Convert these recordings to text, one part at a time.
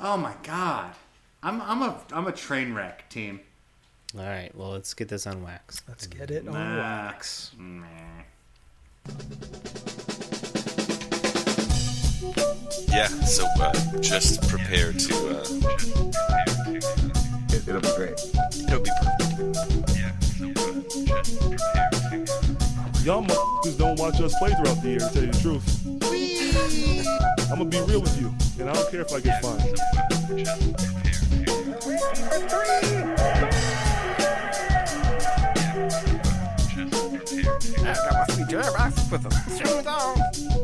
Oh my God, I'm a train wreck team. All right, well, let's get this on wax. Let's get it on wax. Yeah, so just prepare to. It'll be great. It'll be perfect. Yeah, so just prepare to. Y'all motherfuckers don't watch us play throughout the year, to tell you the truth. I'm gonna be real with you, and I don't care if I get fined.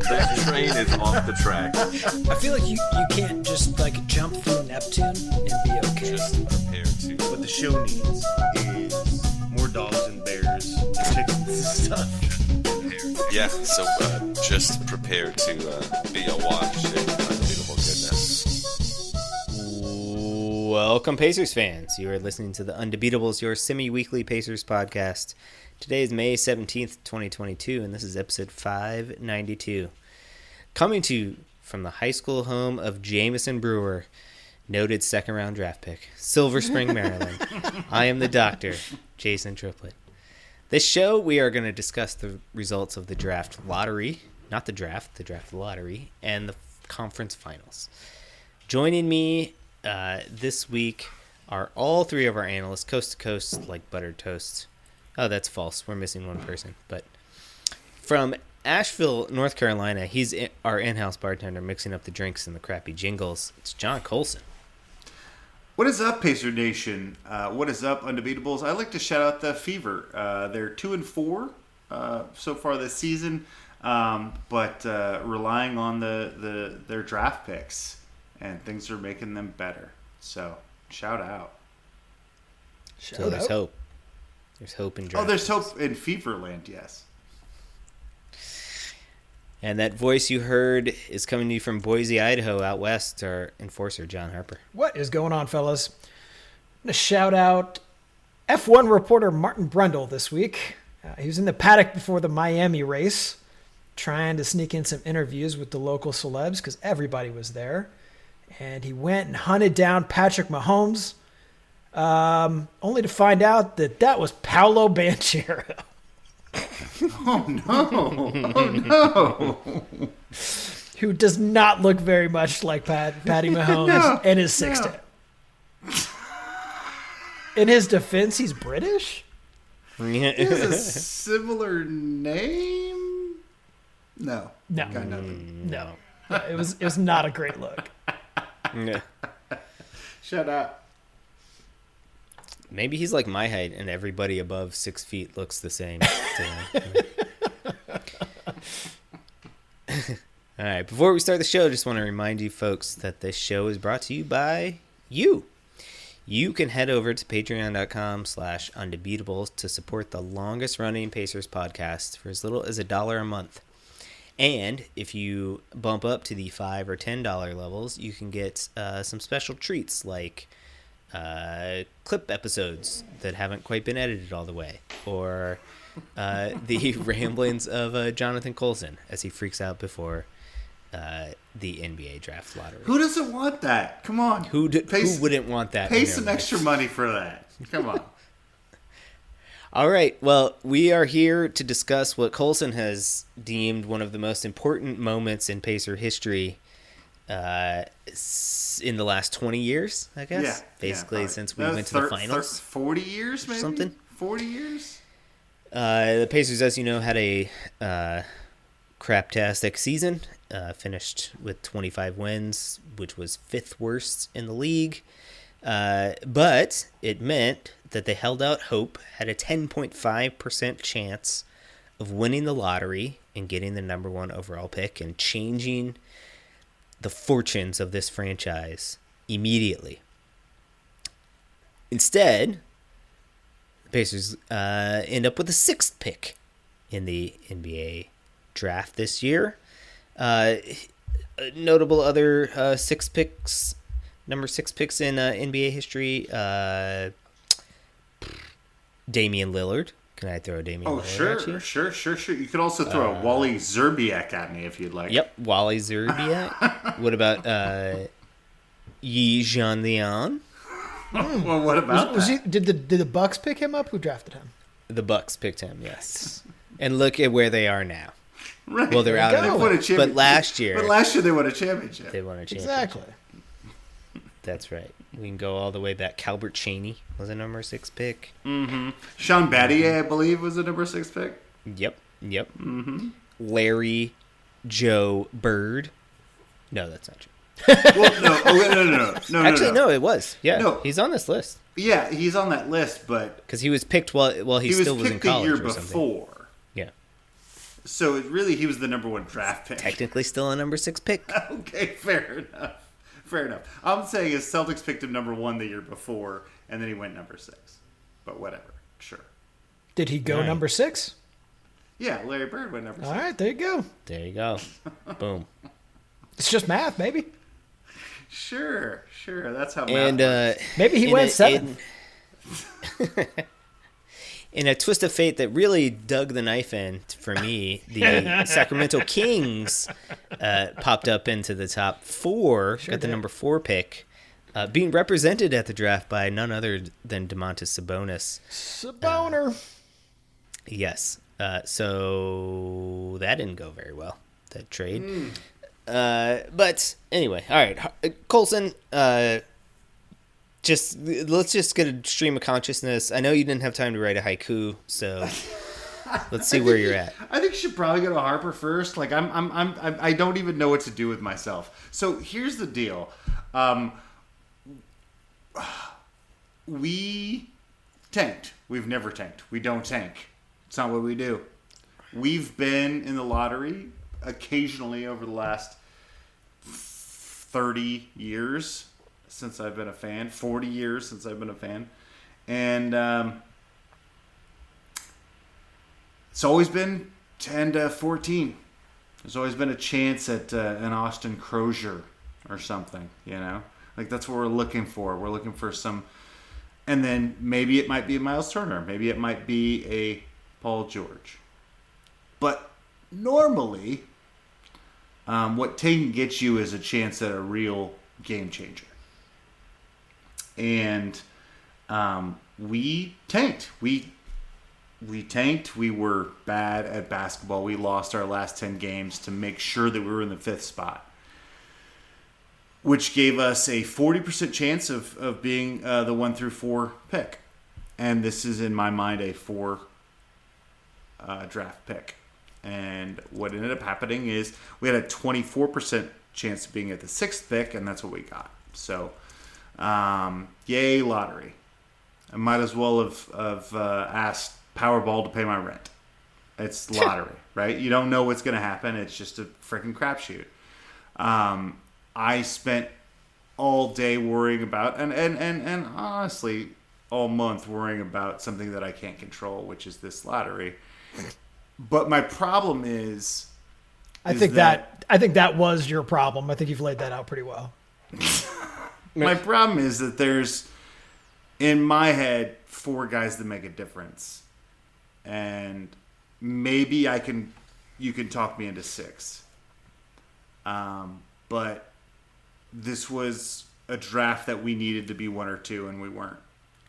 The train is off the track. I feel like you can't just like jump through Neptune and be okay. Just prepare to. What the show needs is more dogs and bears and chickens and stuff. Yeah, so just prepare to be awash in unbelievable goodness. Welcome, Pacers fans. You are listening to the Undebeatables, your semi-weekly Pacers podcast. Today is May 17th, 2022, and this is episode 592. Coming to you from the high school home of Jamison Brewer, noted second-round draft pick, Silver Spring, Maryland. I am the doctor, Jason Triplett. This show, we are going to discuss the results of the draft lottery, not the draft lottery, and the conference finals. Joining me this week are all three of our analysts, coast to coast like buttered toast. Oh, that's false. We're missing one person. But from Asheville, North Carolina, he's our in-house bartender mixing up the drinks and the crappy jingles. It's John Colson. What is up, Pacer Nation? What is up, Undebeatables? I'd like to shout out the Fever. They're 2-4 so far this season, but relying on their draft picks, and things are making them better. So, shout out. So there's hope. There's hope in draft. Oh, there's hope in Feverland, yes. And that voice you heard is coming to you from Boise, Idaho, out west, our enforcer, John Harper. What is going on, fellas? I'm going to shout out F1 reporter Martin Brundle this week. He was in the paddock before the Miami race, trying to sneak in some interviews with the local celebs because everybody was there. And he went and hunted down Patrick Mahomes, only to find out that was Paolo Banchero. Oh, no. Oh, no. Who does not look very much like Patty Mahomes and is 6'10". In his defense, he's British? He has a similar name? No. No. Got nothing. No. It was not a great look. Yeah. Shut up. Maybe he's like my height, and everybody above 6 feet looks the same. All right, before we start the show, I just want to remind you folks that this show is brought to you by you. You can head over to patreon.com/undebeatables to support the longest-running Pacers podcast for as little as $1 a month. And if you bump up to the $5 or $10 levels, you can get some special treats like clip episodes that haven't quite been edited all the way, or the ramblings of Jonathan Colson as he freaks out before the NBA draft lottery. Who doesn't want that? Come on. Who wouldn't want that? Pay some extra money for that. Come on. All right. Well, we are here to discuss what Colson has deemed one of the most important moments in Pacer history in the last 20 years, I guess. Yeah, basically, since we went to the finals. 40 years, maybe? Something. 40 years? The Pacers, as you know, had a craptastic season. Finished with 25 wins, which was fifth worst in the league. But it meant that they held out hope, had a 10.5% chance of winning the lottery and getting the number one overall pick and changing the fortunes of this franchise immediately. Instead, the Pacers end up with the sixth pick in the NBA draft this year. Notable other number six picks in NBA history, Damian Lillard. Can I throw a Damian Lillard at you? Sure. You could also throw a Wally Zerbiak at me if you'd like. Yep, Wally Zerbiak. What about Yi Jianlian. Well, what about that? Did the Bucks pick him up? Who drafted him? The Bucks picked him, yes. And look at where they are now. Right. Well, they're out of They it. won a championship. But last year they won a championship. they won a championship. Exactly. That's right. We can go all the way back. Calbert Chaney was a number 6 pick. Sean Battier, I believe, was a number 6 pick. Yep. Larry Joe Bird. No, that's not true. Well, no. Actually, no, it was. Yeah, No. he's on this list Yeah, he's on that list, but because he was picked while he still was in picked the college year or something. before. Yeah, So he was the number 1 draft pick. technically still a number 6 pick. Okay, fair enough. I'm saying is Celtics picked him number 1 the year before, and then he went number 6. But whatever, sure. Did he go Right. number 6? Yeah, Larry Bird went number 6. All right, there you go. There you go. Boom. It's just math, baby. Sure. That's how. And math works. Maybe he in went a- 7th. In a twist of fate that really dug the knife in for me, the Sacramento Kings popped up into the top 4, got the did. number 4 pick, being represented at the draft by none other than Domantas Sabonis. Saboner. Yes. So that didn't go very well, that trade. But anyway, all right. Colson, let's just get a stream of consciousness. I know you didn't have time to write a haiku, so let's see where you're at. I think you should probably go to Harper first. Like I don't even know what to do with myself. So here's the deal. We tanked. We've never tanked. We don't tank. It's not what we do. We've been in the lottery occasionally over the last 30 years since I've been a fan. 40 years since I've been a fan. And it's always been 10 to 14. There's always been a chance at an Austin Crozier or something, Like that's what we're looking for. We're looking for some... And then maybe it might be a Miles Turner. Maybe it might be a Paul George. But normally, what tanking gets you is a chance at a real game changer. And we tanked. We tanked. We were bad at basketball. We lost our last 10 games to make sure that we were in the 5th spot, which gave us a 40% chance of being the 1 through 4 pick. And this is, in my mind, a 4 draft pick. And what ended up happening is we had a 24% chance of being at the 6th pick, and that's what we got. So, yay, lottery. I might as well have asked Powerball to pay my rent. It's lottery, right? You don't know what's going to happen. It's just a freaking crapshoot. I spent all day worrying about, and honestly, all month worrying about something that I can't control, which is this lottery. But my problem is I think that was your problem. I think you've laid that out pretty well. my problem is that there's, in my head, 4 guys that make a difference. And maybe you can talk me into 6. But this was a draft that we needed to be 1 or 2, and we weren't.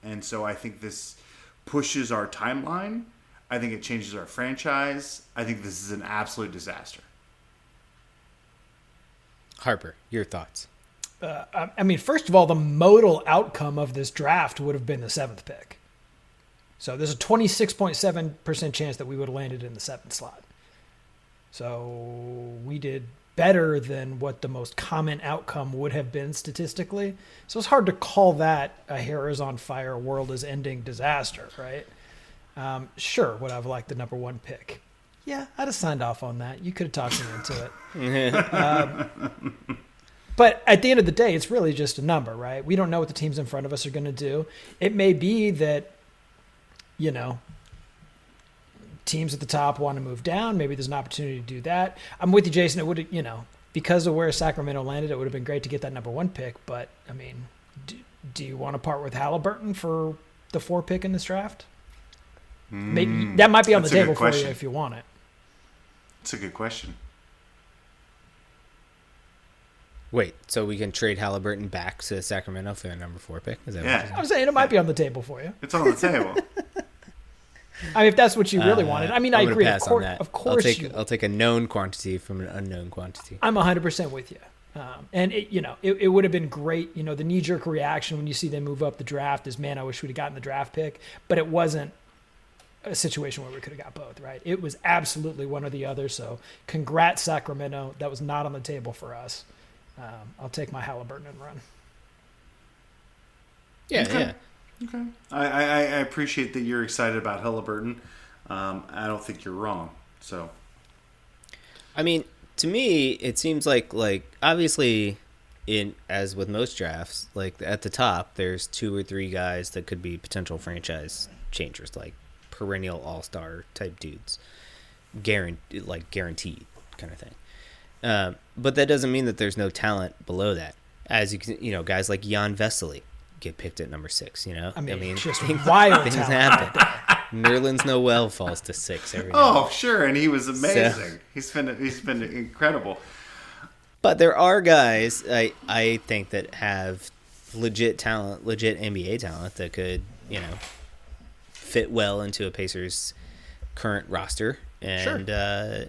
And so I think this pushes our timeline. I think it changes our franchise. I think this is an absolute disaster. Harper, your thoughts? I mean, first of all, the modal outcome of this draft would have been the 7th pick. So there's a 26.7% chance that we would have landed in the 7th slot. So we did better than what the most common outcome would have been statistically. So it's hard to call that a hair is on fire, world is ending disaster, right? Sure, would I have liked the number 1 pick? Yeah, I'd have signed off on that. You could have talked me into it. But at the end of the day, it's really just a number, right? We don't know what the teams in front of us are going to do. It may be that, teams at the top want to move down. Maybe there's an opportunity to do that. I'm with you, Jason. It would, because of where Sacramento landed, it would have been great to get that number 1 pick. But, I mean, do you want to part with Halliburton for the 4 pick in this draft? Maybe that might be on the table for you if you want it. It's a good question. Wait, so we can trade Halliburton back to Sacramento for the number 4 pick? Is that Yeah. what you're I'm saying it might be on the table for you. It's on the table. I mean, if that's what you really wanted. I mean, I I'm gonna agree. pass on that. Of course, I'll take a known quantity from an unknown quantity. I'm 100% with you. And it would have been great. You know, the knee-jerk reaction when you see them move up the draft is, man, I wish we'd have gotten the draft pick. But it wasn't a situation where we could have got both, right? It was absolutely one or the other. So congrats, Sacramento. That was not on the table for us. I'll take my Halliburton and run. Yeah, Okay. yeah. Okay. I appreciate that you're excited about Halliburton. I don't think you're wrong. So I mean, to me, it seems like obviously, as with most drafts, like at the top, there's 2 or 3 guys that could be potential franchise changers, like perennial all-star type dudes, guaranteed kind of thing. But that doesn't mean that there's no talent below that. As you can, guys like Jan Vesely get picked at number 6. I mean just things, wild things talent. happen. Nerlens Noel falls to 6 every now Oh, sure, and he was amazing. He's been incredible. But there are guys I think that have legit talent, legit NBA talent that could, fit well into a Pacers current roster and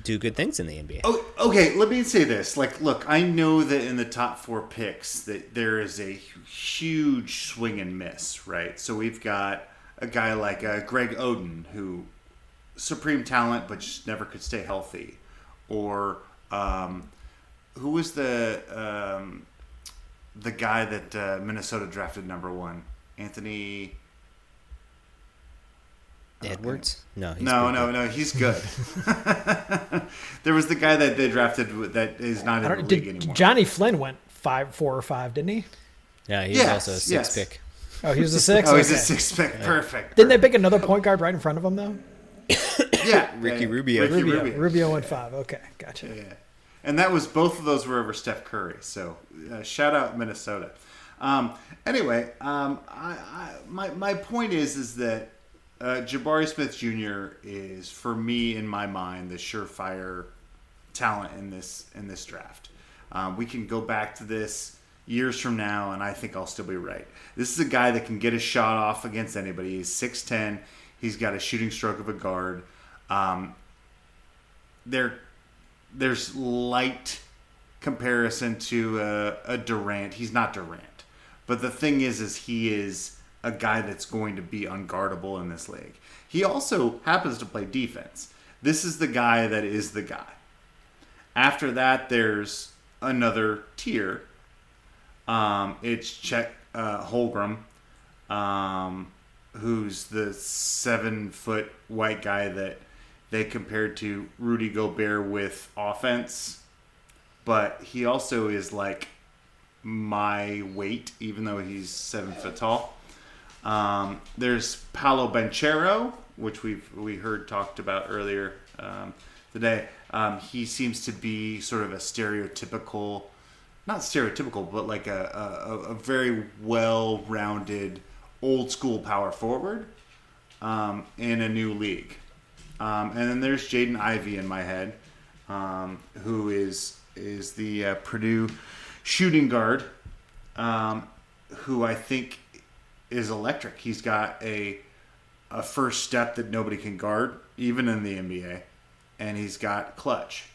do good things in the NBA. Oh, okay, let me say this. Look, I know that in the top 4 picks that there is a huge swing and miss, right? So we've got a guy like Greg Oden, who supreme talent but just never could stay healthy, or who was the guy that Minnesota drafted number 1, Anthony Edwards? No, he's good. There was the guy that they drafted that is not in the league anymore. Johnny Flynn went 4 or 5, didn't he? Yeah, he was also a 6 pick. Oh, he was a 6? Oh, he's Okay. a 6 pick. Perfect. Didn't they pick another point guard right in front of him, though? Yeah. Ricky Rubio. Rubio went 5. Okay, gotcha. Yeah. And that was, both of those were over Steph Curry. So shout out Minnesota. Anyway, my point is that Jabari Smith Jr. is, for me, in my mind, the surefire talent in this draft. We can go back to this years from now, and I think I'll still be right. This is a guy that can get a shot off against anybody. He's 6'10". He's got a shooting stroke of a guard. There's light comparison to a Durant. He's not Durant. But the thing is he is a guy that's going to be unguardable in this league. He also happens to play defense. This is the guy that is the guy. After that, there's another tier. It's Chet Holmgren, who's the 7-foot white guy that they compared to Rudy Gobert with offense. But he also is like my weight, even though he's 7 foot tall. There's Paolo Banchero, which we heard talked about earlier today. He seems to be sort of a stereotypical, not stereotypical, but like a very well-rounded old school power forward in a new league. And then there's Jaden Ivey in my head, who is the Purdue shooting guard, who I think is electric. He's got a first step that nobody can guard, even in the NBA, and he's got clutch.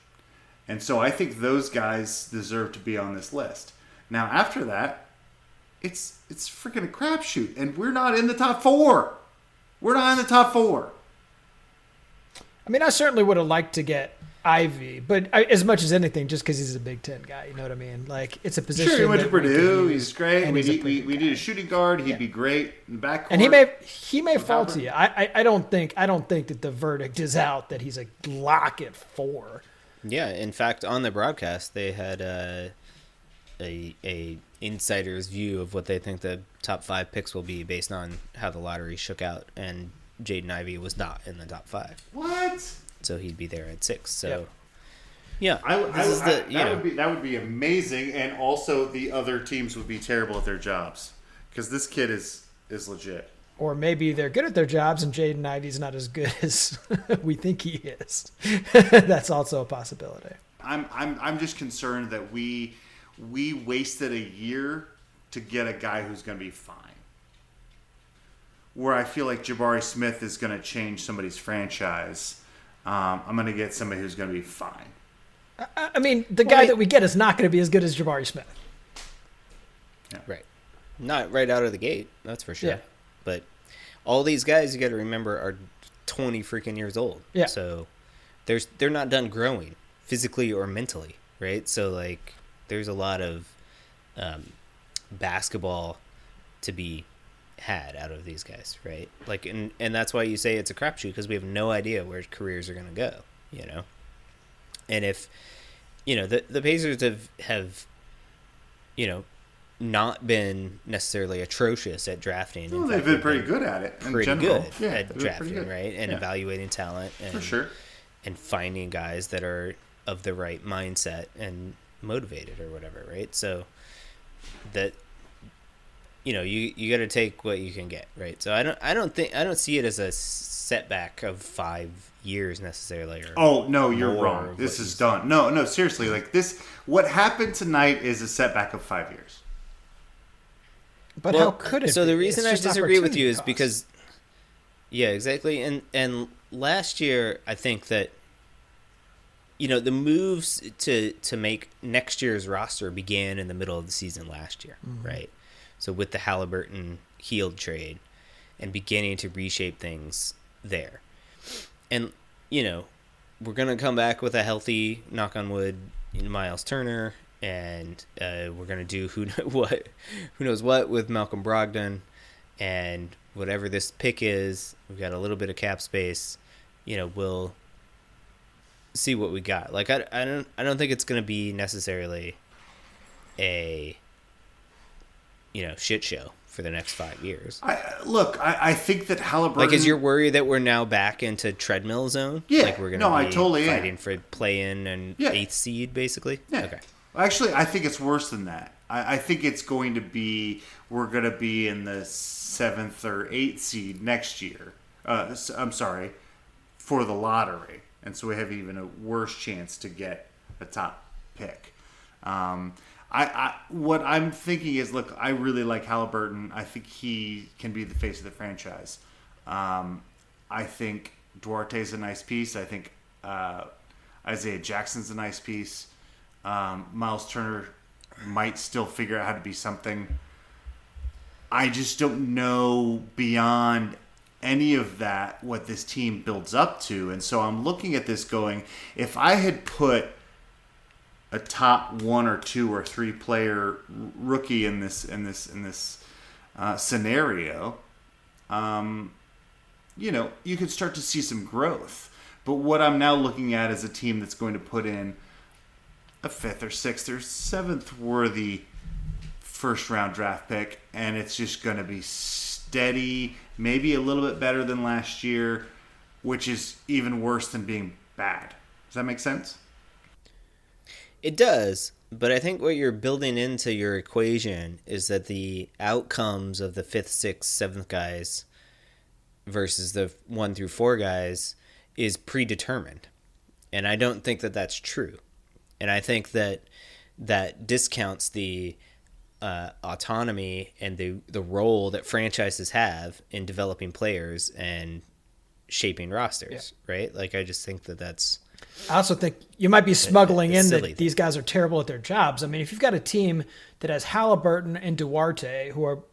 And so I think those guys deserve to be on this list. Now, after that, it's freaking a crapshoot, and we're not in the top 4. We're not in the top 4. I mean, I certainly would have liked to get Ivy, but as much as anything, just because he's a Big Ten guy, you know what I mean? Like, it's a position. Sure, he went to that we Purdue. can He's use, great. and We he's a pretty need good a guy. shooting guard. He'd be great in the backcourt. And he may fall to you. I don't think that the verdict is out that he's a lock at 4. Yeah, in fact, on the broadcast, they had a insider's view of what they think the top 5 picks will be based on how the lottery shook out, and Jaden Ivey was not in the top 5. What? So he'd be there at 6. So, Yep. yeah, That would be amazing, and also the other teams would be terrible at their jobs because this kid is legit. Or maybe they're good at their jobs and Jaden Ivey's not as good as we think he is. That's also a possibility. I'm just concerned that we wasted a year to get a guy who's going to be fine. Where I feel like Jabari Smith is going to change somebody's franchise, I'm going to get somebody who's going to be fine. I mean, the guy that we get is not going to be as good as Jabari Smith. Yeah. Right. Not right out of the gate, that's for sure. Yeah. But all these guys, you got to remember, are 20 freaking years old. Yeah. So they're not done growing physically or mentally, right? So like there's a lot of basketball to be had out of these guys, right? Like, and that's why you say it's a crapshoot, because we have no idea where careers are going to go, you know. And if the Pacers have not been necessarily atrocious at drafting. Well, they've been pretty good at it. Pretty good at drafting, good. right? And evaluating talent, and For sure. and finding guys that are of the right mindset and motivated or whatever, right? So that you got to take what you can get, right? So I don't see it as a setback of 5 years necessarily. Oh no, you're wrong. This is done. No, seriously. Like this, what happened tonight is a setback of 5 years. But how could it? So be? the reason It's I just disagree with you opportunity is cost. because, yeah, exactly. And last year, I think that the moves to make next year's roster began in the middle of the season last year, right? So with the Halliburton Hield trade and beginning to reshape things there. And, we're going to come back with a healthy, knock on wood, Miles Turner, and we're going to do who knows what with Malcolm Brogdon, and whatever this pick is, we've got a little bit of cap space, we'll see what we got. Like, I don't think it's going to be necessarily a shit show for the next 5 years. I think that Halliburton. Like, is your worry that we're now back into treadmill zone? Yeah. Like, we're going No, to I be totally am. fighting for play-in and Yeah. 8th seed, basically? Yeah. Okay. Actually, I think it's worse than that. I think it's going to be, we're going to be in the 7th or 8th seed next year. I'm sorry, for the lottery. And so we have even a worse chance to get a top pick. What I'm thinking is, look, I really like Halliburton. I think he can be the face of the franchise. I think Duarte's a nice piece. I think Isaiah Jackson's a nice piece. Miles Turner might still figure out how to be something. I just don't know beyond any of that what this team builds up to. And so I'm looking at this going, if I had put a top 1 or 2 or 3 player rookie in this scenario, you could start to see some growth. But what I'm now looking at is a team that's going to put in a 5th or 6th or 7th worthy first round draft pick, and it's just going to be steady, maybe a little bit better than last year, which is even worse than being bad. Does that make sense? It does, but I think what you're building into your equation is that the outcomes of the 5th, 6th, 7th guys versus the 1 through 4 guys is predetermined. And I don't think that that's true. And I think that discounts the autonomy and the role that franchises have in developing players and shaping rosters, right? Like, I just think that that's... I also think you might be smuggling in silly that these guys are terrible at their jobs. I mean, if you've got a team that has Halliburton and Duarte, who are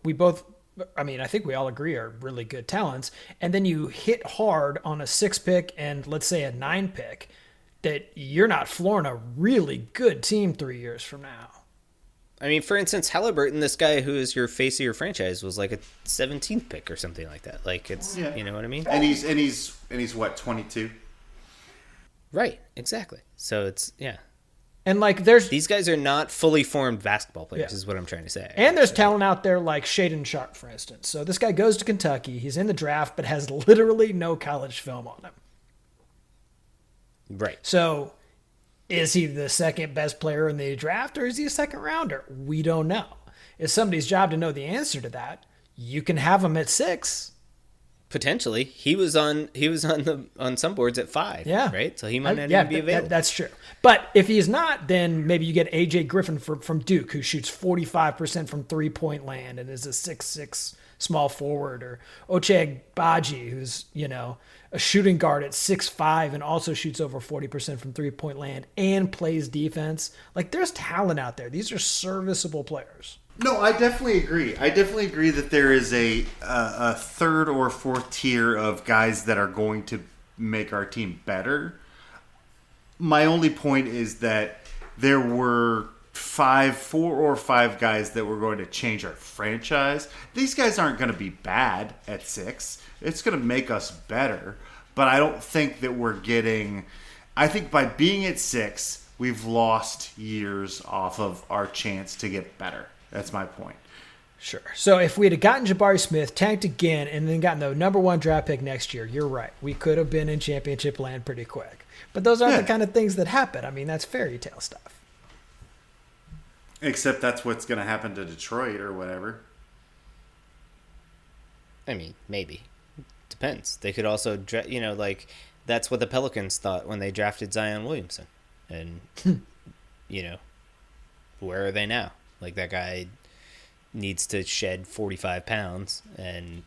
I think we all agree are really good talents, and then you hit hard on a 6 pick and let's say a 9 pick, that you're not flooring a really good team 3 years from now. I mean, for instance, Halliburton, this guy who is your face of your franchise, was like a 17th pick or something like that. Like, it's, you know what I mean? And he's what, 22? Right, exactly. So it's, And like these guys are not fully formed basketball players, is what I'm trying to say. And there's talent out there like Shaedon Sharp, for instance. So this guy goes to Kentucky, he's in the draft, but has literally no college film on him. Right. So is he the second best player in the draft, or is he a second rounder? We don't know. It's somebody's job to know the answer to that. You can have him at 6. Potentially, he was on some boards at 5. Yeah. Right. So he might not Yeah, even be available. that's true. But if he's not, then maybe you get AJ Griffin from Duke, who shoots 45% from 3-point land and is a 6'6" small forward, or Ochai Baji, who's a shooting guard at 6'5" and also shoots over 40% from 3-point land and plays defense. Like, there's talent out there. These are serviceable players. No, I definitely agree. I definitely agree that there is a third or fourth tier of guys that are going to make our team better. My only point is that there were 4 or 5 guys that were going to change our franchise. These guys aren't going to be bad at 6. It's going to make us better. But I don't think that we're getting... I think by being at 6, we've lost years off of our chance to get better. That's my point. Sure. So if we had gotten Jabari Smith, tanked again, and then gotten the number 1 draft pick next year, you're right. We could have been in championship land pretty quick. But those aren't the kind of things that happen. I mean, that's fairy tale stuff. Except that's what's going to happen to Detroit or whatever. I mean, maybe. Depends. They could also, that's what the Pelicans thought when they drafted Zion Williamson. And, where are they now? Like, that guy needs to shed 45 pounds, and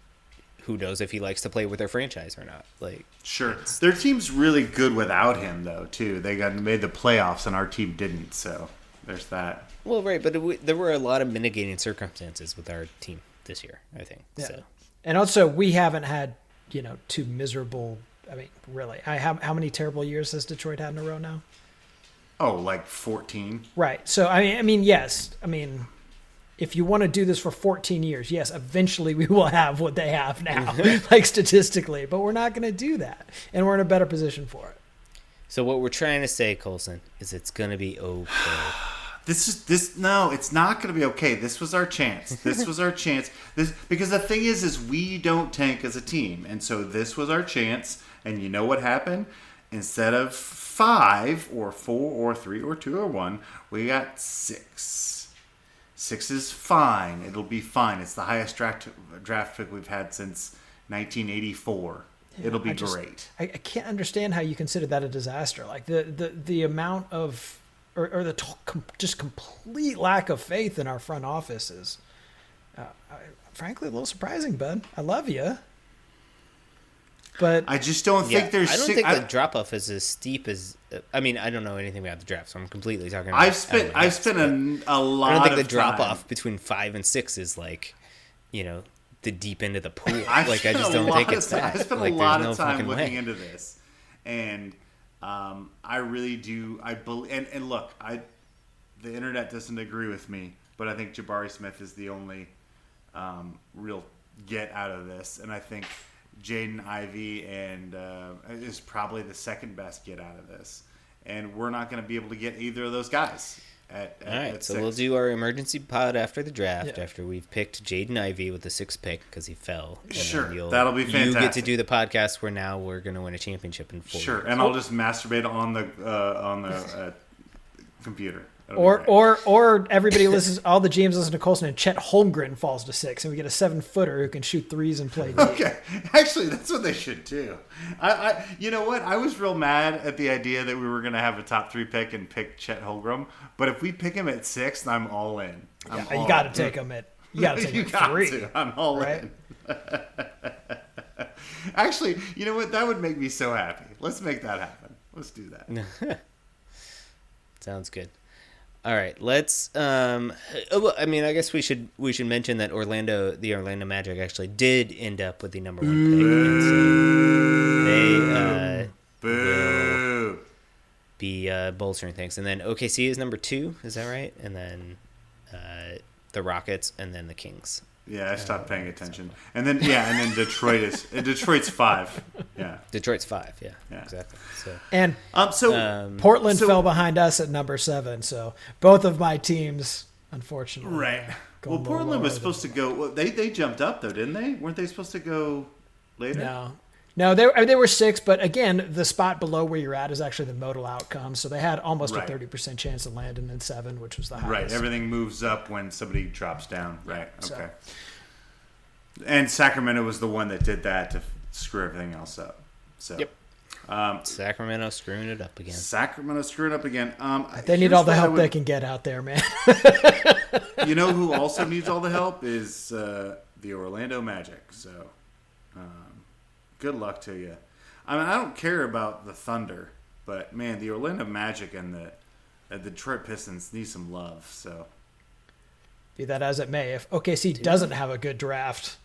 who knows if he likes to play with their franchise or not. Like, sure. Their team's really good without him, though, too. They made the playoffs, and our team didn't, so there's that. Well, right, but there were a lot of mitigating circumstances with our team this year, I think. Yeah. So. And also, we haven't had, 2 miserable... I mean, really. How many terrible years has Detroit had in a row now? Oh, like 14. Right. So, I mean, yes. I mean, if you want to do this for 14 years, yes, eventually we will have what they have now, like statistically. But we're not going to do that. And we're in a better position for it. So what we're trying to say, Colson, is it's going to be okay. No, it's not going to be okay. This was our chance. Because the thing is we don't tank as a team. And so this was our chance. And you know what happened? Instead of 5 or 4 or 3 or 2 or 1, we got 6. 6 is fine. It'll be fine. It's the highest draft pick we've had since 1984. Yeah, it'll be great. I can't understand how you consider that a disaster. Like the amount of or the just complete lack of faith in our front office is, frankly, a little surprising, bud. I love you. But I just don't think there's... I don't think the drop-off is as steep as... I mean, I don't know anything about the draft, so I'm completely talking about... I've spent a lot of time... I don't think the drop-off between 5 and 6 is like, the deep end of the pool. I just don't think it's that. I spent a lot of time looking into this. And I really do... And look, the internet doesn't agree with me, but I think Jabari Smith is the only real get out of this. And I think... Jaden Ivey and is probably the second best get out of this, and we're not going to be able to get either of those guys. All right, so we'll do our emergency pod after the draft after we've picked Jaden Ivey with the 6th pick because he fell. Sure, that'll be fantastic. You get to do the podcast where now we're going to win a championship in 4 years. Sure, and I'll just masturbate on the computer. Or everybody listens. All the GMs listen to Colson, and Chet Holmgren falls to 6, and we get a 7-footer who can shoot threes and play. Okay, actually, that's what they should do. You know what? I was real mad at the idea that we were going to have a top 3 pick and pick Chet Holmgren, but if we pick him at 6, I'm all in. You got to take him at. You got to take him at 3. I'm all in. Actually, you know what? That would make me so happy. Let's make that happen. Let's do that. Sounds good. All right, let's. I mean, I guess we should mention that the Orlando Magic actually did end up with the number 1 pick. And so they will be bolstering things, and then OKC is number 2. Is that right? And then the Rockets, and then the Kings. Yeah, I stopped paying attention. And then Detroit's 5. Yeah. Detroit's 5, yeah. Exactly. So and Portland fell behind us at number 7, so both of my teams, unfortunately. Right. Well, Portland was supposed to go. Well, they jumped up though, didn't they? Weren't they supposed to go later? No, they were 6, but again, the spot below where you're at is actually the modal outcome, so they had almost a 30% chance of landing in 7, which was the highest. Right, everything moves up when somebody drops down. Right, okay. And Sacramento was the one that did that to screw everything else up. So, Yep. Sacramento screwing it up again. Sacramento screwing up again. They need all the help they can get out there, man. You know who also needs all the help is the Orlando Magic. So, good luck to you. I mean, I don't care about the Thunder, but man, the Orlando Magic and the Detroit Pistons need some love. So, Be that as it may, if OKC doesn't have a good draft,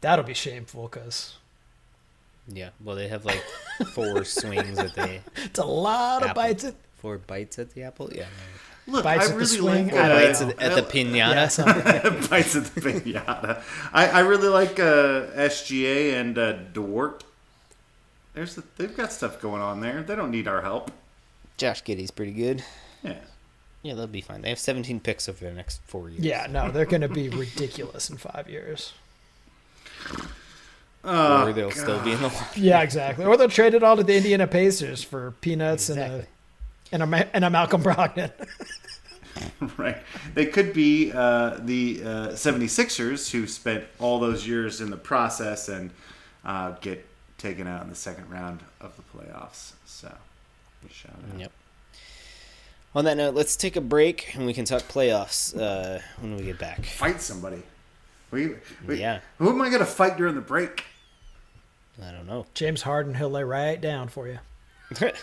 that'll be shameful because Yeah, well, they have like 4 swings at the it's a lot of apple. bites. 4 bites at the apple. Yeah, look, Bites I at the really swing, like I don't bites know. at the pinata. Yeah, something. bites at the pinata. I really like SGA and Dort. They've got stuff going on there. They don't need our help. Josh Giddey's pretty good. Yeah. Yeah, they'll be fine. They have 17 picks over the next 4 years. Yeah, no, they're going to be ridiculous in 5 years. Or they'll still be in the league. Yeah, exactly. Or they'll trade it all to the Indiana Pacers for peanuts Exactly. and a Malcolm Brogdon. Right. They could be the 76ers who spent all those years in the process and get taken out in the second round of the playoffs. So, shout out. Yep. On that note, let's take a break and we can talk playoffs when we get back. Fight somebody. Yeah. Who am I going to fight during the break? I don't know. James Harden, he'll lay right down for you. Like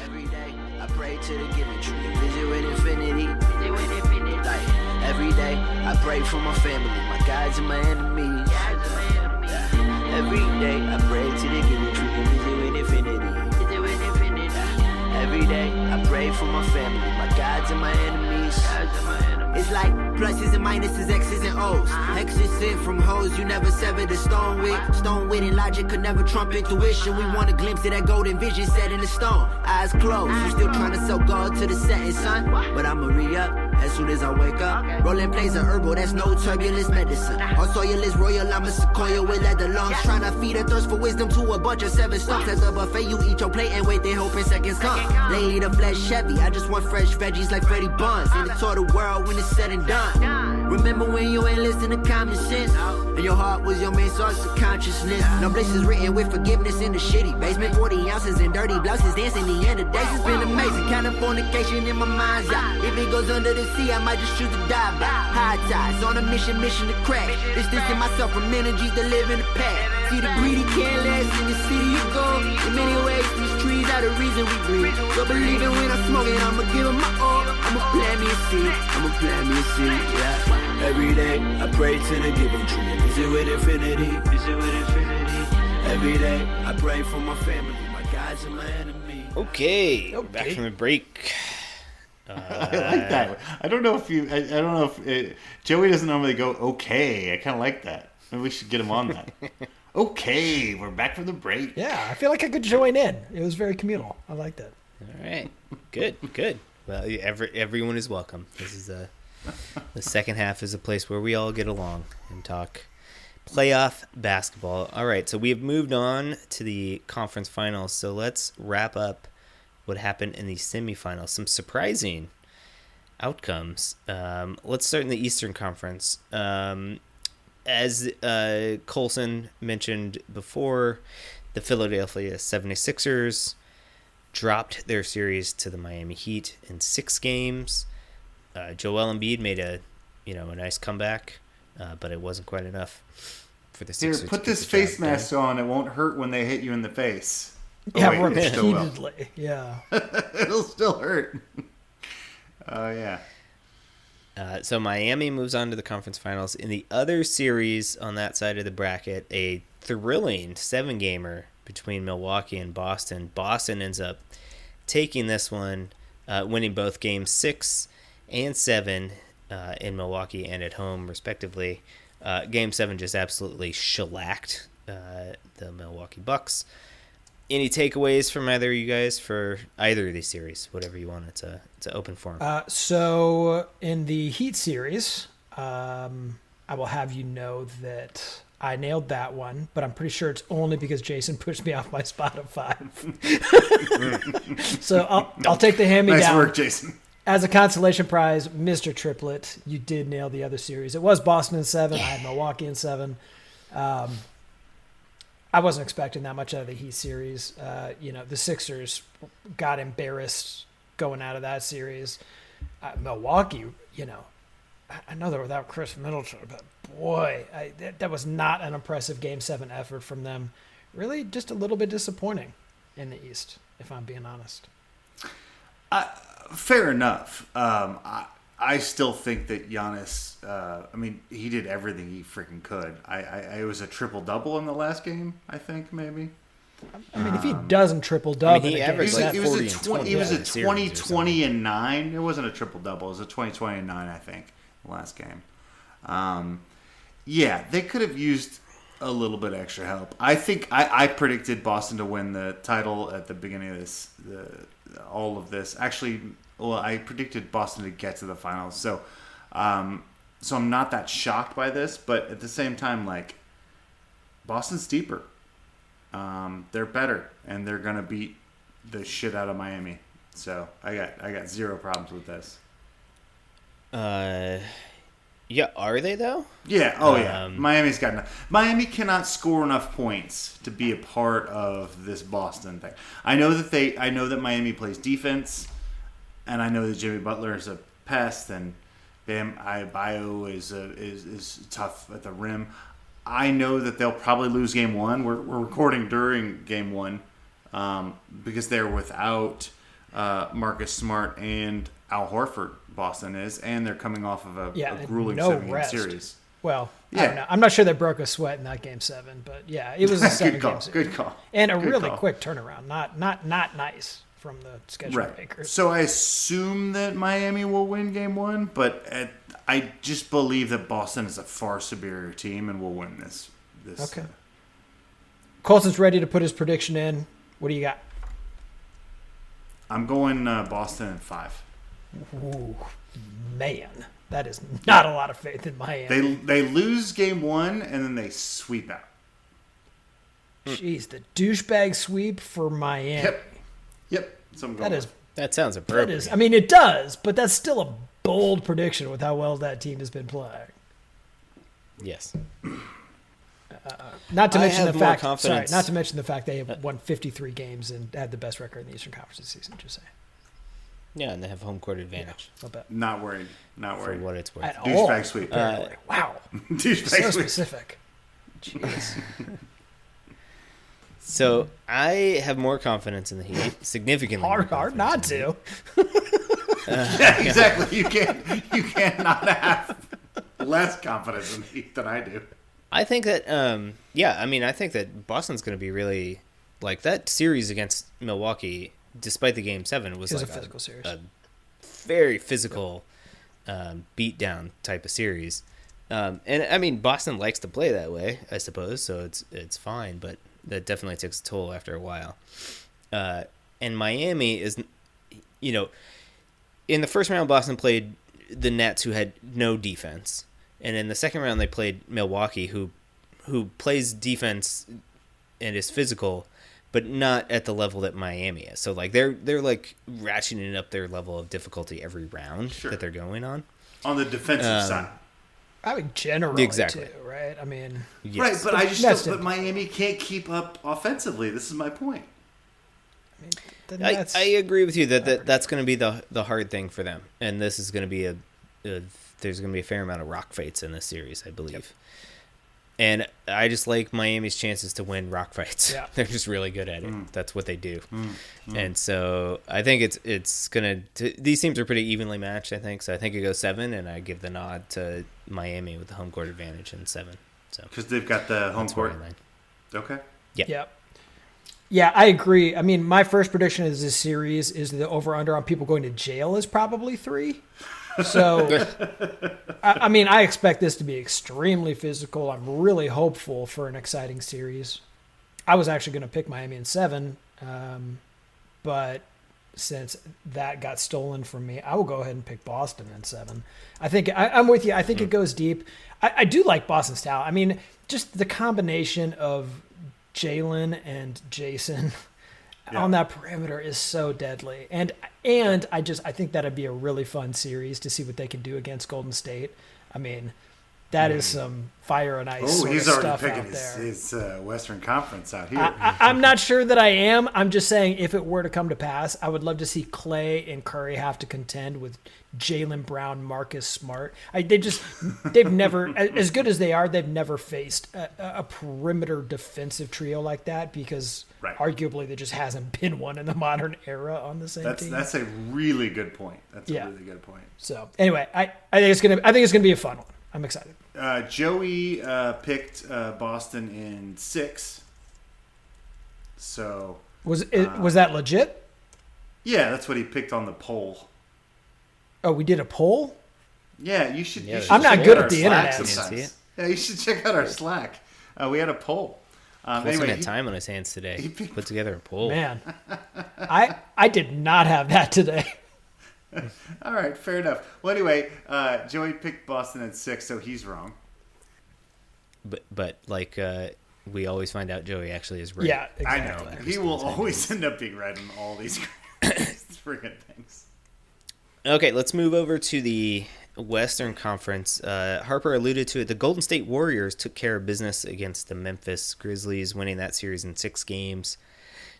every day, I pray to the giving tree. Visit with infinity. Like every day, I pray for my family, my guides and my enemies. Every day, I pray to the giving tree. Visit with infinity. Every day, I pray for my family, my guides and my enemies. It's like pluses and minuses, X's and O's. X's sent from hoes you never severed the stone with. Stone wit and logic could never trump intuition. We want a glimpse of that golden vision set in the stone. Eyes closed, you still trying to sell gold to the setting sun. But I'ma re-up as soon as I wake up. Rolling plays of herbal, that's no turbulence medicine. Our soil is royal, I'm a sequoia with leather lungs. Trying to feed a thirst for wisdom to a bunch of 7 stumps. As a buffet, you eat your plate and wait, then hoping seconds come. Lately the flesh heavy, I just want fresh veggies like Freddie Buns. In the total world when it's said and done. Remember when you ain't listen to common sense, and your heart was your main source of consciousness. No places written with forgiveness in the shitty basement. 40 ounces and dirty blouses dancing the end of days. It's been amazing, kind of fornication in my mind's eye. If it goes under the sea, I might just choose to dive by. High tides on a mission to crash. Distancing myself from energies that live in the past. See the greedy can't last in the city of gold. In many ways, these trees are the reason we breathe. So believing when I'm smoking, I'ma give them my all. I'ma plant me a seed, yeah. Every day, I pray to the giving tree. Visit with infinity. Every day, I pray for my family, my guides and my enemies. Okay, we're back from the break. I like that. I don't know if Joey doesn't normally go okay. I kind of like that. Maybe we should get him on that. Okay, we're back from the break. Yeah, I feel like I could join in. It was very communal. I like that. All right, good. Well, everyone is welcome. This is the second half is a place where we all get along and talk playoff basketball. All right, so we have moved on to the conference finals. So let's wrap up what happened in the semifinals. Some surprising outcomes. Let's start in the Eastern Conference. As Colson mentioned before, the Philadelphia 76ers dropped their series to the Miami Heat in 6 games. Joel Embiid made a nice comeback, but it wasn't quite enough for the Here, Sixers. put this face mask on. It won't hurt when they hit you in the face. Yeah, wait, it still will. repeatedly. Yeah. It'll still hurt. Oh, yeah. So Miami moves on to the conference finals. In the other series on that side of the bracket, a thrilling 7-gamer between Milwaukee and Boston. Boston ends up taking this one, winning both games 6 and 7 in Milwaukee and at home, respectively. Game 7 just absolutely shellacked the Milwaukee Bucks. Any takeaways from either of you guys for either of these series? Whatever you want. It's an open forum. So in the Heat series, I will have you know that I nailed that one, but I'm pretty sure it's only because Jason pushed me off my spot of 5. So I'll take the hand-me-down. Nice work, Jason. As a consolation prize, Mr. Triplet, you did nail the other series. It was Boston in 7. I had Milwaukee in 7. I wasn't expecting that much out of the Heat series. The Sixers got embarrassed going out of that series. Milwaukee, I know they're without Chris Middleton, but boy, that was not an impressive Game 7 effort from them. Really just a little bit disappointing in the East, if I'm being honest. Fair enough. I still think that Giannis, he did everything he freaking could. It was a triple-double in the last game, I think, maybe. If he doesn't triple-double he averaged in a game, like It 40 was a in the series or 20 and 9. It wasn't a triple-double. It was a 20 and 9, I think, the last game. They could have used a little bit extra help. I think I predicted Boston to win the title at the beginning of this, all of this. Actually, I predicted Boston to get to the finals. So I'm not that shocked by this, but at the same time, like, Boston's deeper. They're better, and they're gonna beat the shit out of Miami. So I got zero problems with this. Are they though? Yeah. Oh, yeah. Miami's got enough. Miami cannot score enough points to be a part of this Boston thing. I know that Miami plays defense, and I know that Jimmy Butler is a pest, and Bam Adebayo is tough at the rim. I know that they'll probably lose Game 1. We're recording during Game 1 because they're without Marcus Smart and Al Horford. Boston is, and they're coming off of a grueling 7-game series. Well, I don't know. I'm not sure they broke a sweat in that Game 7, but yeah, it was a 7-game series. Good call. And a really quick turnaround. Not nice from the schedule makers. So I assume that Miami will win Game 1, but I just believe that Boston is a far superior team and will win this. Okay. Colson's ready to put his prediction in. What do you got? I'm going Boston in 5. Ooh, man, that is not a lot of faith in Miami. They lose Game 1 and then they sweep out. Jeez, the douchebag sweep for Miami. Yep. That sounds appropriate. It does, but that's still a bold prediction with how well that team has been playing. Yes. Not to mention the fact. Confidence. Sorry, not to mention the fact they have won 53 games and had the best record in the Eastern Conference this season. Just saying. Yeah, and they have home court advantage. Yeah, Not worried. For what it's worth. At Douchebag all. sweep. Wow. Douchebag So sweep. specific. Jeez. So I have more confidence in the Heat, significantly. Hard not to. Yeah, exactly. You can't not have less confidence in the Heat than I do. I think that, I think that Boston's going to be really, like, that series against Milwaukee, despite the Game 7, was like a physical series. A very physical beatdown type of series. Boston likes to play that way, I suppose, so it's fine, but that definitely takes a toll after a while. And Miami is, in the first round, Boston played the Nets, who had no defense. And in the second round, they played Milwaukee, who plays defense and is physical, but not at the level that Miami is. So like they're like ratcheting up their level of difficulty every round that they're going on. On the defensive side. Generally exactly. too, right? Yes. Right, but Miami can't keep up offensively. This is my point. I agree with you that's going to be the hard thing for them, and this is going to be there's going to be a fair amount of rock fights in this series, I believe. Yep. And I just like Miami's chances to win rock fights. Yeah. They're just really good at it. That's what they do. And so I think it's going to... These teams are pretty evenly matched, I think. So I think it goes 7, and I give the nod to Miami with the home court advantage in 7. So because they've got the home court. Okay. Yeah. Yep. Yeah, I agree. My first prediction is this series is the over-under on people going to jail is probably 3. So, I expect this to be extremely physical. I'm really hopeful for an exciting series. I was actually going to pick Miami in 7, but since that got stolen from me, I will go ahead and pick Boston in 7. I think I'm with you. I think it goes deep. I do like Boston's style. Just the combination of Jalen and Jason on that perimeter is so deadly. And I think that'd be a really fun series to see what they can do against Golden State. I mean, that is some fire and ice Oh, sort he's of already stuff picking out there. his Western Conference out here. I'm not sure that I am. I'm just saying if it were to come to pass, I would love to see Clay and Curry have to contend with Jaylen Brown, Marcus Smart. They've never, as good as they are, they've never faced a perimeter defensive trio like that because arguably there just hasn't been one in the modern era on the same team. That's a really good point. That's a really good point. So anyway, I think it's gonna be a fun one. I'm excited. Joey picked Boston in 6. So was that legit? Yeah, that's what he picked on the poll. Oh, we did a poll? Yeah, you should. I'm not check good out at our the Slack internet. sometimes. Yeah, you should check out our Slack. We had a poll. Colson had time on his hands today. He put together a poll. Man, I did not have that today. All right, fair enough. Well, anyway, Joey picked Boston at 6, so he's wrong. But like we always find out, Joey actually is right. Yeah, exactly. I know. He will always end up being right in all these friggin' things. Okay, let's move over to the Western Conference. Harper alluded to it. The Golden State Warriors took care of business against the Memphis Grizzlies, winning that series in 6 games,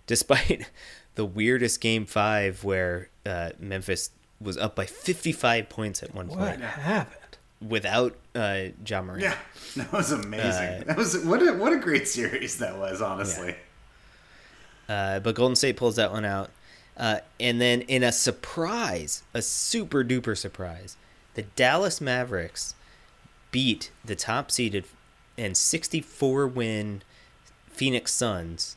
despite the weirdest Game 5 where Memphis was up by 55 points at one point. What happened? Without Ja Morant. Yeah, that was amazing. That was what a great series that was, honestly. Yeah. But Golden State pulls that one out. And then in a surprise, a super duper surprise, the Dallas Mavericks beat the top seeded and 64 win Phoenix Suns,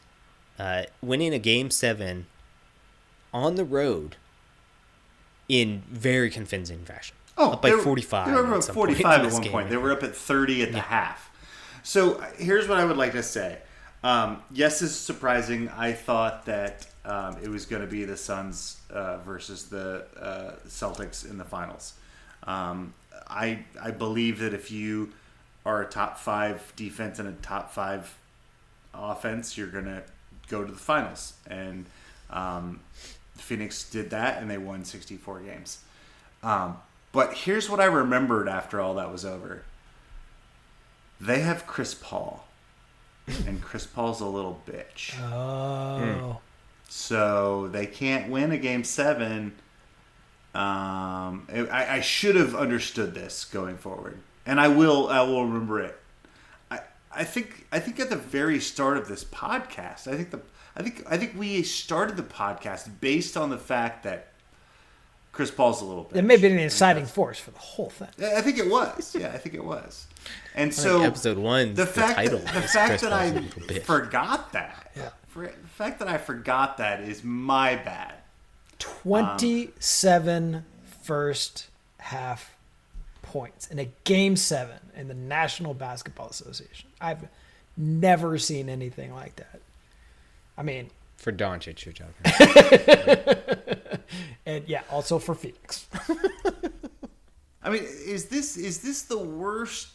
winning a Game 7 on the road in very convincing fashion. Oh, up by 45. They were up 45 at one point. They were up at 30 at the Yeah. half. So here's what I would like to say. Yes, this is surprising. I thought that it was going to be the Suns versus the Celtics in the finals. I believe that if you are a top 5 defense and a top 5 offense, you're going to go to the finals. And Phoenix did that, and they won 64 games. But here's what I remembered after all that was over. They have Chris Paul, and Chris Paul's a little bitch. Oh. So they can't win a Game 7. I should have understood this going forward, and I will remember it. I think at the very start of this podcast, I think we started the podcast based on the fact that Chris Paul's a little bitch. It may be an inciting force for the whole thing. I think it was. Yeah, I think it was. And so episode 1, the title that I forgot that. Yeah. The fact that I forgot that is my bad. 27 first half points in a Game 7 in the National Basketball Association. I've never seen anything like that. I mean, for Doncic, you're talking. And yeah, also for Phoenix. I mean, is this the worst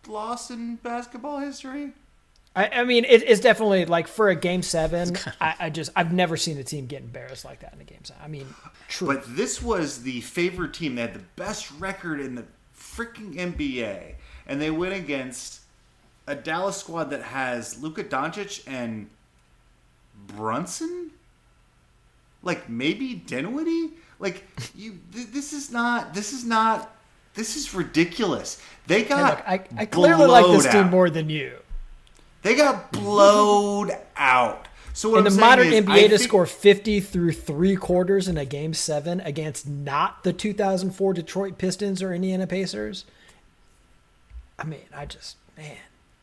loss in basketball history? I mean, it's definitely like for a Game 7. I've never seen a team get embarrassed like that in a Game 7. I mean, true. But this was the favored team. They had the best record in the freaking NBA, and they went against a Dallas squad that has Luka Doncic and Brunson, like maybe Dinwiddie. Like this is ridiculous. They got. Hey, look, I clearly like this team out. more than you. They got blowed out. So what In I'm the saying modern is, NBA I to think- score 50 through 3 quarters in a Game 7 against not the 2004 Detroit Pistons or Indiana Pacers. I mean,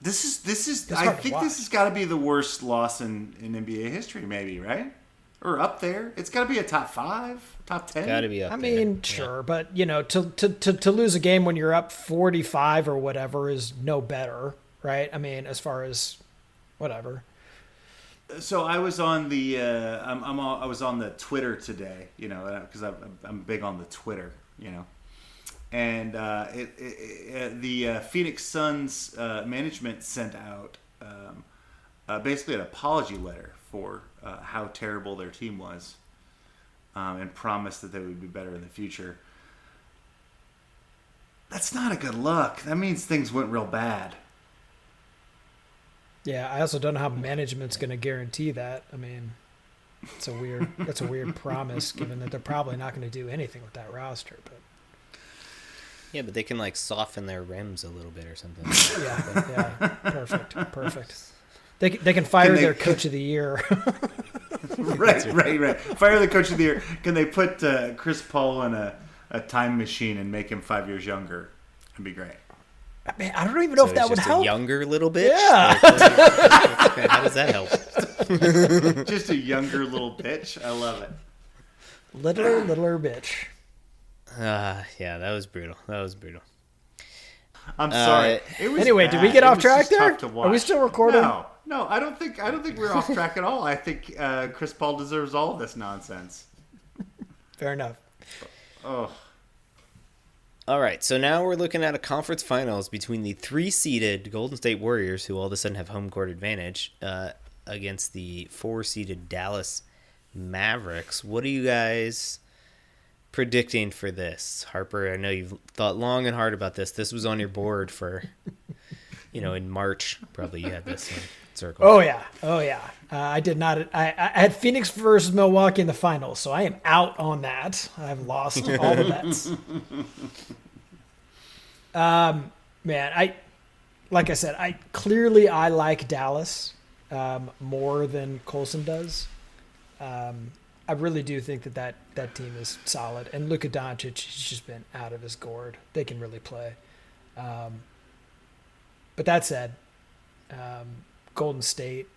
This is. It's I hard to think watch. this has got to be the worst loss in NBA history, maybe, right? Or up there. It's got to be a top 5, top 10. Got to be up I there. mean, sure, but you know, to lose a game when you're up 45 or whatever is no better, right? I mean, as far as whatever. So I was on the I was on the Twitter today, you know, because I'm big on the Twitter, you know, and the Phoenix Suns management sent out basically an apology letter for how terrible their team was, and promised that they would be better in the future. That's not a good look. That means things went real bad. Yeah, I also don't know how management's going to guarantee that. I mean, that's a weird promise, given that they're probably not going to do anything with that roster. But Yeah, but they can like soften their rims a little bit or something. yeah, perfect. They can fire their coach of the year. Right. Fire the coach of the year. Can they put Chris Paul in a time machine and make him 5 years younger? That'd be great. Man, I don't even know if that would help. A younger little bitch. Yeah. Like, how does that help? Just a younger little bitch. I love it. Littler bitch. Yeah, that was brutal. I'm sorry. It was Anyway, bad. did we get It off was track just there? tough to Are we watch. still recording? No, I don't think we're off track at all. I think Chris Paul deserves all of this nonsense. Fair enough. Oh, All right, so now we're looking at a conference finals between the 3-seeded Golden State Warriors, who all of a sudden have home court advantage, against the 4-seeded Dallas Mavericks. What are you guys predicting for this? Harper, I know you've thought long and hard about this. This was on your board for, in March, probably you had this circle. Oh yeah. I did not. I had Phoenix versus Milwaukee in the finals, so I am out on that. I've lost all the bets. Man, like I said, I like Dallas more than Colson does. I really do think that team is solid, and Luka Doncic, he's just been out of his gourd. They can really play. But that said, Golden State,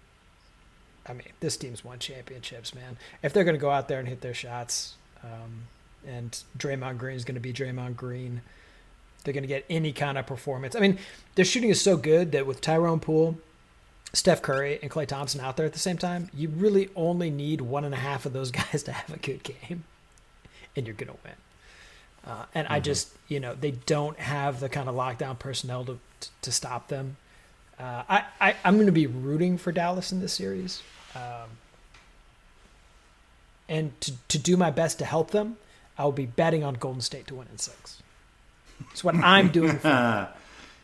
I mean, this team's won championships, man. If they're going to go out there and hit their shots, and Draymond Green is going to be Draymond Green, they're going to get any kind of performance. I mean, their shooting is so good that with Tyrone Poole, Steph Curry, and Klay Thompson out there at the same time, you really only need 1.5 of those guys to have a good game, and you're going to win. And I just, they don't have the kind of lockdown personnel to stop them. I'm going to be rooting for Dallas in this series. And to do my best to help them, I'll be betting on Golden State to win in 6. That's what I'm doing for them.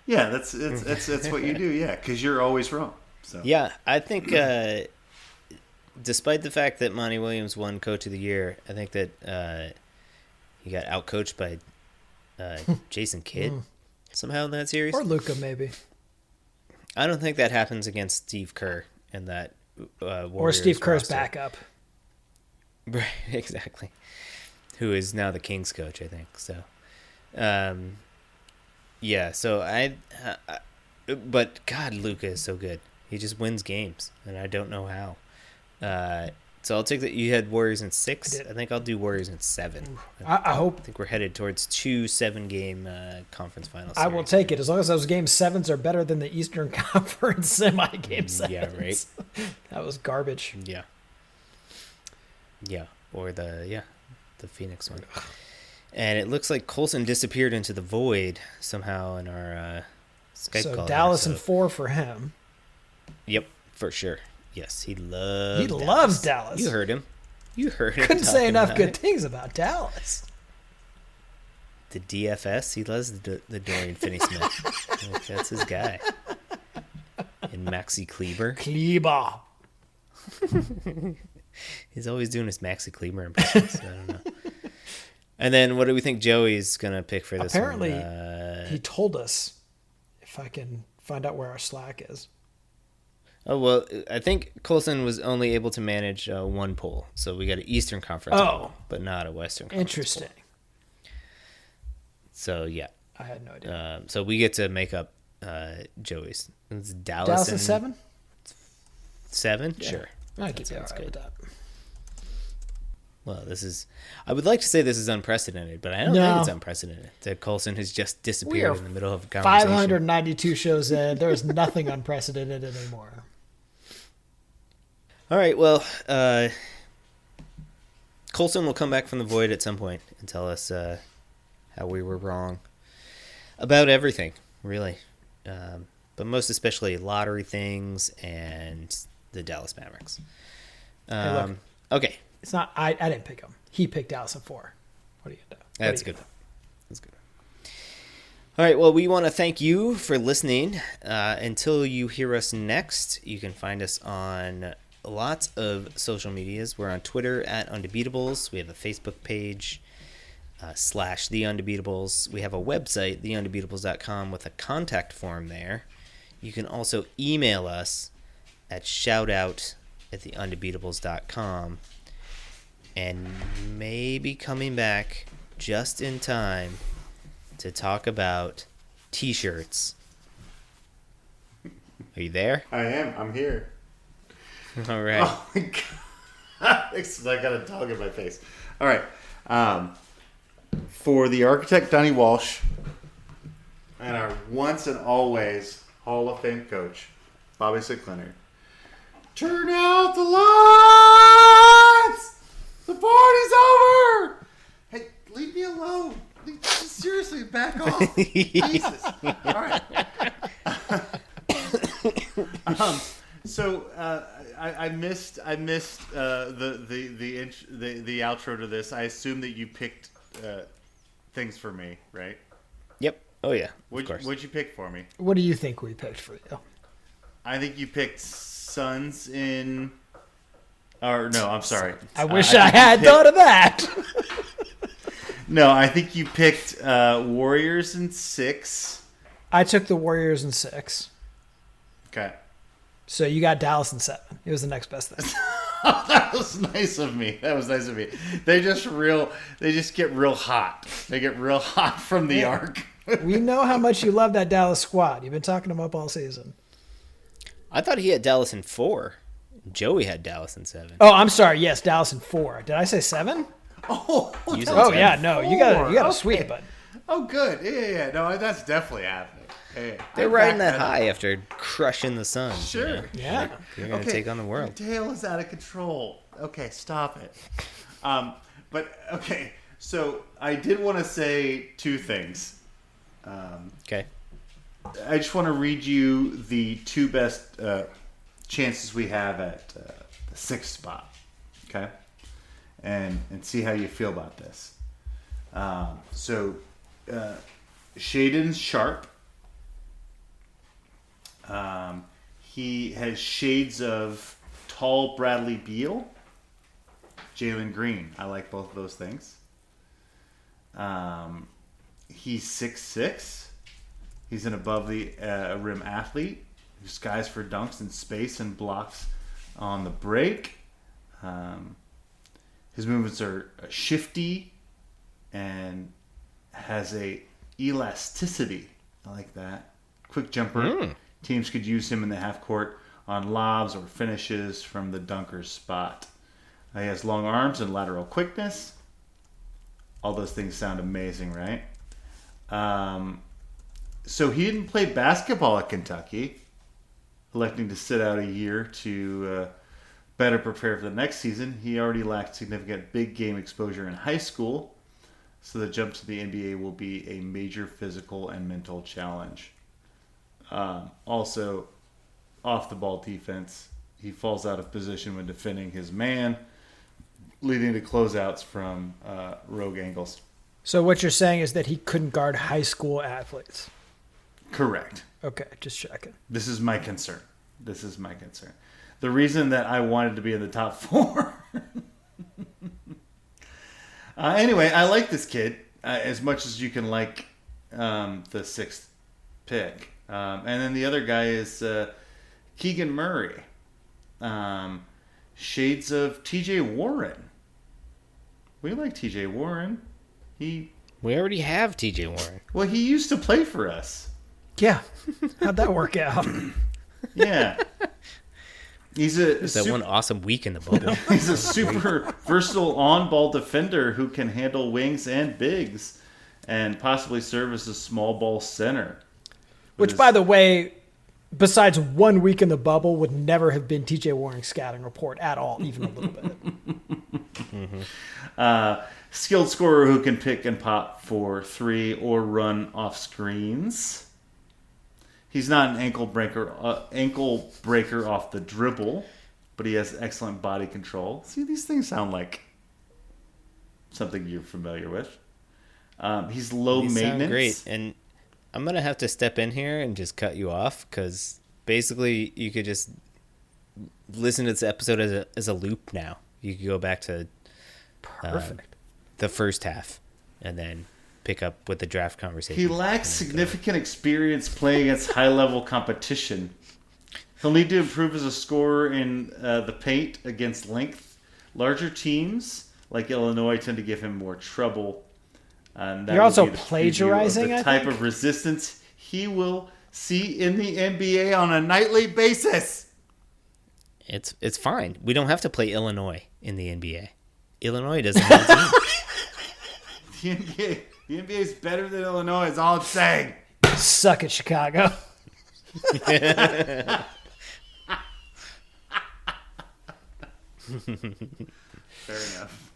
Yeah, that's what you do. Yeah, because you're always wrong. So. Yeah, I think despite the fact that Monty Williams won Coach of the Year, I think that he got outcoached by Jason Kidd somehow in that series. Or Luka, maybe. I don't think that happens against Steve Kerr and that Warriors or Steve Kerr's roster. backup. Right, exactly. Who is now the Kings coach, I think. So, yeah. So but God, Luka is so good. He just wins games, and I don't know how. So I'll take that. You had Warriors in 6. I think I'll do Warriors in 7. I hope. I think we're headed towards 2 7-game conference finals. I will take it as long as those game 7s are better than the Eastern Conference semi-game 7s. Yeah, right. That was garbage. Yeah, or the Phoenix one. And it looks like Colson disappeared into the void somehow in our Skype call. So Dallas and 4 for him. Yep, for sure. Yes, he loves Dallas. You heard him. Couldn't say enough good things about Dallas. The DFS, he loves the Dorian Finney-Smith. Like, that's his guy. And Maxi Kleber. He's always doing his Maxi Kleber impressions. I don't know. And then what do we think Joey's going to pick for this Apparently, one? he told us, if I can find out where our Slack is. Oh, well, I think Colson was only able to manage one poll. So we got an Eastern Conference poll, but not a Western Conference Interesting. poll. So, yeah. I had no idea. So we get to make up Joey's. It's Dallas and 7? 7? Yeah. Sure. I keep it all right with that. Well, I would like to say this is unprecedented, but I don't think it's unprecedented that Colson has just disappeared in the middle of a conversation. 592 shows in. There is nothing unprecedented anymore. All right, well, Colson will come back from the void at some point and tell us how we were wrong about everything, really. But most especially lottery things and the Dallas Mavericks. look. Okay, It's not. I didn't pick him. He picked Dallas in 4. What do you do? that's good. That's good. All right, well, we want to thank you for listening. Until you hear us next, you can find us on lots of social medias. We're on Twitter at Undebeatables. We have a Facebook page / The Undebeatables. We have a website, theundebeatables.com, with a contact form there. You can also email us at shoutout@theundebeatables.com. And maybe coming back just in time to talk about T-shirts. Are you there? I am. I'm here. All right. Oh my god! I got a dog in my face. All right. For the architect Donnie Walsh and our once and always Hall of Fame coach Bobby Sickleonard, turn out the lights. The party's over. Hey, leave me alone. Seriously, back off. Jesus. All right. So I missed the outro to this. I assume that you picked things for me, right? Yep. Oh, yeah. Of course. What'd you pick for me? What do you think we picked for you? I think you picked Suns in. Or no, I'm sorry. I wish I had thought of that. No, I think you picked Warriors in 6. I took the Warriors in 6. Okay. So you got Dallas in 7. It was the next best thing. That was nice of me. They just get real hot. They get real hot from the arc. We know how much you love that Dallas squad. You've been talking them up all season. I thought he had Dallas in 4. Joey had Dallas in 7. Oh, I'm sorry. Yes, Dallas in 4. Did I say 7? Oh, You said Oh 10. yeah, no, you got a Okay. sweet, bud. Oh, good. Yeah. No, that's definitely happening. Hey, They're I riding back that high after crushing the Suns. Sure. You know? Yeah. You're going to take on the world. Your tail is out of control. Okay, stop it. But okay, so I did want to say 2 things. Okay. I just want to read you the 2 best chances we have at the 6th spot. Okay, and see how you feel about this. So Shaden Sharp. He has shades of tall Bradley Beal, Jalen Green. I like both of those things. He's 6'6". He's an above the rim athlete who skies for dunks in space and blocks on the break. His movements are shifty and has a elasticity. I like that. Quick jumper. Teams could use him in the half court on lobs or finishes from the dunker's spot. He has long arms and lateral quickness. All those things sound amazing, right? So he didn't play basketball at Kentucky, electing to sit out a year to better prepare for the next season. He already lacked significant big game exposure in high school, so the jump to the NBA will be a major physical and mental challenge. Also, off the ball defense, he falls out of position when defending his man, leading to closeouts from rogue angles. So what you're saying is that he couldn't guard high school athletes. Correct. Okay, just checking. This is my concern. The reason that I wanted to be in the top 4. Anyway, I like this kid as much as you can like the 6th pick. And then the other guy is Keegan Murray. Shades of TJ Warren. We like TJ Warren. We already have TJ Warren. Well, he used to play for us. Yeah. How'd that work out? Yeah. He's That one awesome week in the bubble. He's a super versatile on-ball defender who can handle wings and bigs and possibly serve as a small ball center. Which, by the way, besides 1 week in the bubble, would never have been TJ Warren's scouting report at all, even a little bit. Skilled scorer who can pick and pop for 3 or run off screens. He's not an ankle breaker off the dribble. but he has excellent body control. See, these things sound like something you're familiar with. He's low These maintenance. sound great, and I'm gonna have to step in here and just cut you off because basically you could just listen to this episode as a loop now. You could go back to Perfect. the first half and then pick up with the draft conversation. He lacks significant experience playing against high-level competition. He'll need to improve as a scorer in the paint against length. Larger teams, like Illinois, tend to give him more trouble. And that You're would also be the preview of plagiarizing, the I type think? of resistance he will see in the NBA on a nightly basis. It's fine. We don't have to play Illinois in the NBA. Illinois doesn't have a team. The NBA is better than Illinois, is all I'm saying. Suck it, Chicago. Fair enough.